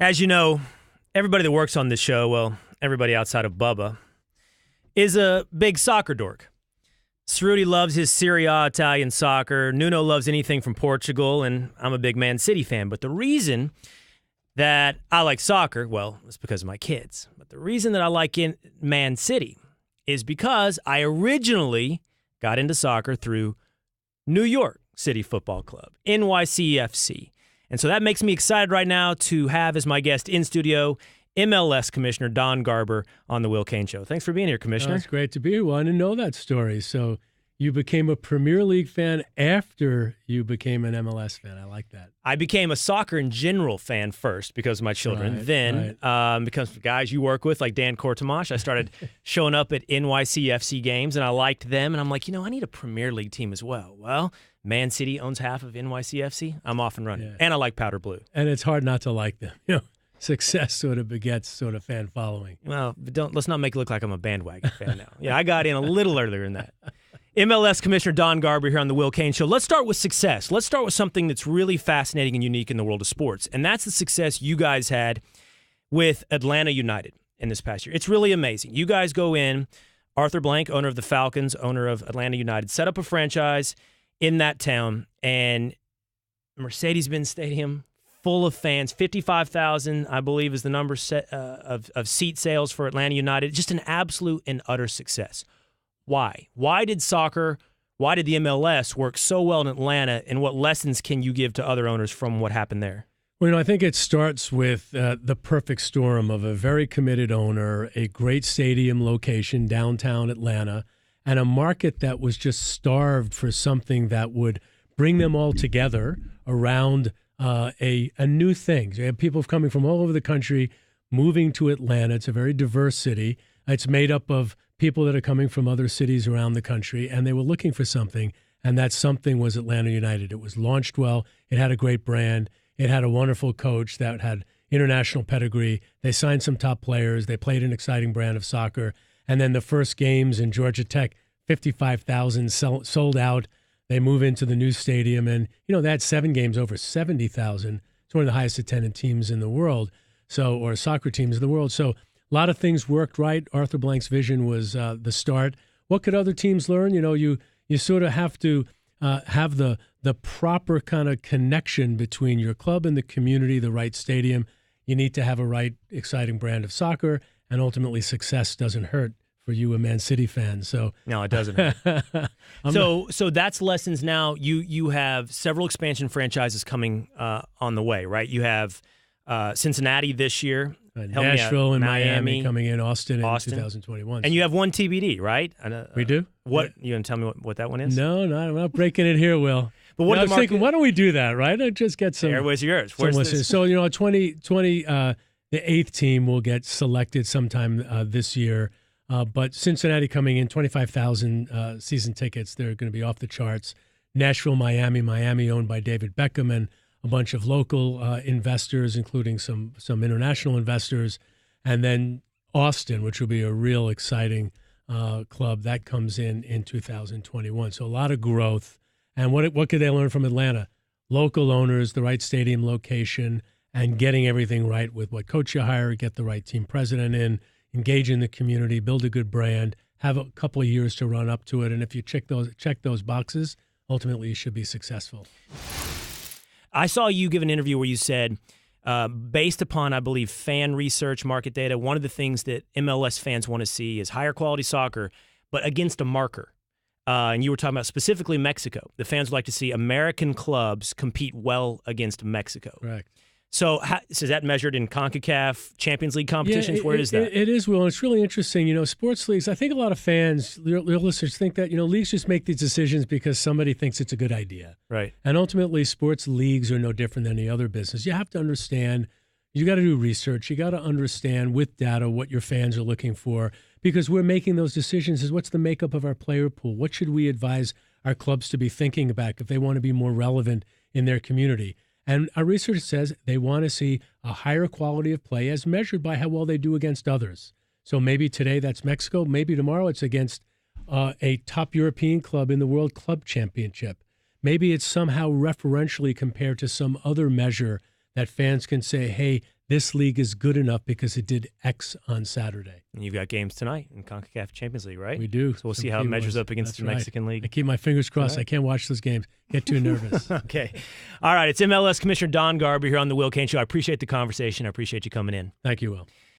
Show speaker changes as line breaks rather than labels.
As you know, everybody that works on this show, well, everybody outside of Bubba, is a big soccer dork. Cerruti loves his Serie A Italian soccer. Nuno loves anything from Portugal, and I'm a big Man City fan. But the reason that I like soccer, well, it's because of my kids. But the reason that I like Man City is because I originally got into soccer through New York City Football Club, NYCFC. And so that makes me excited right now to have as my guest in studio MLS Commissioner Don Garber on the Cain Show. Thanks for being here, Commissioner.
It's great to be here. Well, I didn't know that story. So you became a Premier League fan after you became an MLS fan. I like that.
I became a soccer in general fan first because of my children. Because of guys you work with, like Dan Cortamash, I started showing up at NYCFC games, and I liked them. And I'm like, I need a Premier League team as well. Well, Man City owns half of NYCFC. I'm off and running. Yeah. And I like Powder Blue.
And it's hard not to like them. Success sort of begets sort of fan following.
Well, let's not make it look like I'm a bandwagon fan now. Yeah, I got in a little earlier than that. MLS Commissioner Don Garber here on the Cain Show. Let's start with success. Let's start with something that's really fascinating and unique in the world of sports, and that's the success you guys had with Atlanta United in this past year. It's really amazing. You guys go in, Arthur Blank, owner of the Falcons, owner of Atlanta United, set up a franchise in that town, and Mercedes-Benz Stadium, full of fans, 55,000, I believe, is the number of seat sales for Atlanta United. Just an absolute and utter success. Why? Why did the MLS work so well in Atlanta, and what lessons can you give to other owners from what happened there?
Well, I think it starts with the perfect storm of a very committed owner, a great stadium location, downtown Atlanta, and a market that was just starved for something that would bring them all together around a new thing. So you have people coming from all over the country moving to Atlanta. It's a very diverse city. It's made up of people that are coming from other cities around the country, and they were looking for something, and that something was Atlanta United. It was launched well. It had a great brand. It had a wonderful coach that had international pedigree. They signed some top players. They played an exciting brand of soccer. And then the first games in Georgia Tech, 55,000 sold out. They move into the new stadium, and they had 7 games over 70,000. It's one of the highest attended teams in the world, or soccer teams in the world. So a lot of things worked right. Arthur Blank's vision was the start. What could other teams learn? You sort of have to have the proper kind of connection between your club and the community, the right stadium. You need to have a right, exciting brand of soccer, and ultimately success doesn't hurt for you, a Man City fan. So
no, it doesn't. So that's lessons now. You have several expansion franchises coming on the way, right? You have Cincinnati this year,
Nashville and Miami coming in, Austin in 2021.
And you have one TBD, right?
We do.
What you gonna tell me what that one is?
No, I'm not breaking it here, Will.
But what
I was thinking, why don't we do that, right? I just get some.
Where's yours? Where's this?
So 2020, the 8th team will get selected sometime this year. But Cincinnati coming in, 25,000 season tickets. They're going to be off the charts. Nashville, Miami owned by David Beckham and a bunch of local investors, including some international investors. And then Austin, which will be a real exciting club, that comes in 2021. So a lot of growth. And what could they learn from Atlanta? Local owners, the right stadium location, and getting everything right with what coach you hire, get the right team president in, engage in the community, build a good brand, have a couple of years to run up to it. And if you check those boxes, ultimately you should be successful.
I saw you give an interview where you said, based upon, I believe, fan research, market data, one of the things that MLS fans want to see is higher quality soccer, but against a marker. And you were talking about specifically Mexico. The fans would like to see American clubs compete well against Mexico.
Correct.
So is that measured in CONCACAF Champions League competitions? Where is that?
It is, Will, and it's really interesting. Sports leagues, I think a lot of fans, their listeners think that, leagues just make these decisions because somebody thinks it's a good idea.
Right.
And ultimately, sports leagues are no different than any other business. You have to understand, you got to do research. You got to understand with data what your fans are looking for, because we're making those decisions is what's the makeup of our player pool? What should we advise our clubs to be thinking about if they want to be more relevant in their community? And our research says they want to see a higher quality of play as measured by how well they do against others. So maybe today that's Mexico. Maybe tomorrow it's against a top European club in the World Club Championship. Maybe it's somehow referentially compared to some other measure that fans can say, hey, this league is good enough because it did X on Saturday.
And you've got games tonight in CONCACAF Champions League, right?
We do.
So we'll see how it measures up against the Mexican League.
I keep my fingers crossed.
Right.
I can't watch those games. Get too nervous.
Okay. All right. It's MLS Commissioner Don Garber here on the Will Cain Show. I appreciate the conversation. I appreciate you coming in.
Thank you, Will.